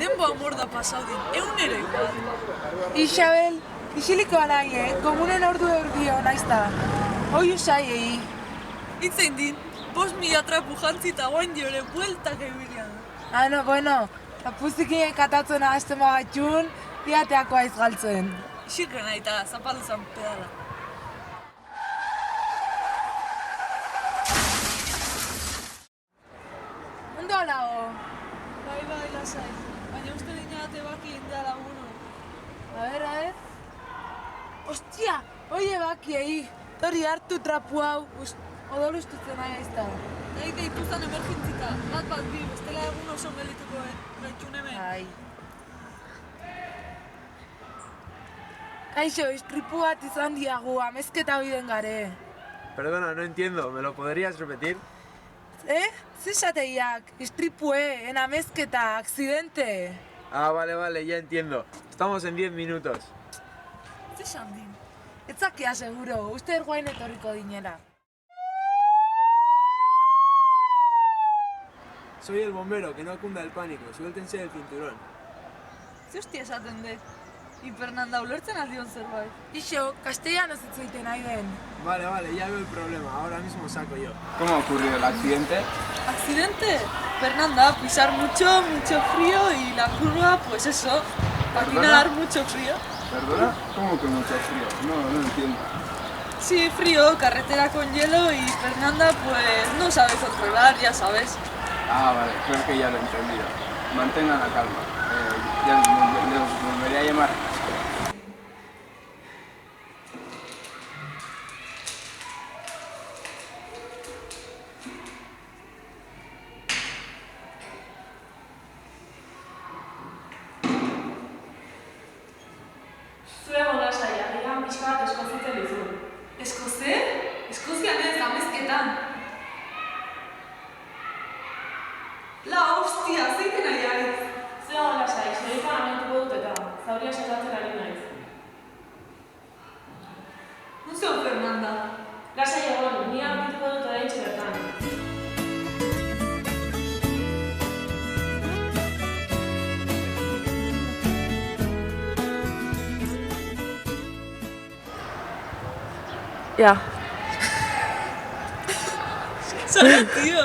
denboa morda pasaudin, egunero igual. Isabel, isilikoa nahi, komunen ordu erdio naizta. Hoi usai, Itzein din, 5.000 trapu jantzi eta guain diore bueltak ebilia da. Ah, no, bueno, apuzikien katatzen ahazten bagatxun, diateako aiz galtzen. Isilken nahi eta zapaldu zan pedala. Ondo alago? Bai, lasai. Baina uste dinate baki indea lagunu. A ver. Ostia, oie bakiei, tori hartu trapu hau, odol ustutzen nahi aizta. Nahi deitu zan emergentzita, bat bi, bestela egun oso gelituko gaitxun hemen. Ai. Kaixo, istripu bat izan diagu, amezketa biden gare. Perdona, no entiendo, ¿me lo podrías repetir? Zesateiak, istripue, en amezketa, accidente. Ah, vale, ya entiendo. Estamos en 10 minutos. Zesan din? Etzakia seguro, uste erguain etorriko dinera. Soy el bombero, que no cunda el pánico. Suéltense del cinturón. Ze hostia esaten dek? Hipernanda ulertzen aldion zerbait. Ixo, castellano zitzeiten nahi den. Vale, ya veo el problema. Ahora mismo saco yo. ¿Cómo ha ocurrido el accidente? ¿Accidente? Fernanda, pisar mucho frío y la curva, pues eso, patinar mucho frío. ¿Perdona? ¿Cómo que mucho frío? No entiendo. Sí, frío, carretera con hielo y Fernanda pues no sabe controlar, ya sabes. Ah, vale, creo que ya lo he entendido. Mantengan la calma. Ya les volveré a llamar. Zure lasai, agian pixka bat eskozitzen dizu. Eskoze? Eskozian ez, amezketan. La hostia, zeiten ari ariz. Zure lasai, zerika amentuko dut eta zauria setatzen ari naiz. Non zeon Fernanda? Lasai egon, ni amentuko dut eraintxe bertan. Ja. Sale, tío.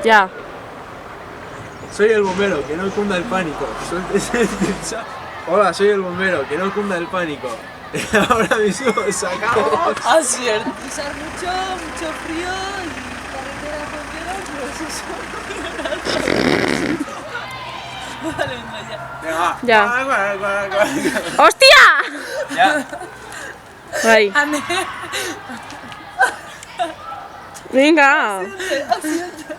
Ja. Soy el bombero, que no cunda el pánico. Suéltense del cinturón. Hola, soy el bombero, que no cunda el pánico. Ahora mismo sacamos. Así es. Pisar mucho frío y carretera con hielo, pues eso. Vale, venga, ya. Venga, Ya. ¡Hostia! Ya. Bai. Ane. Venga. Accidente.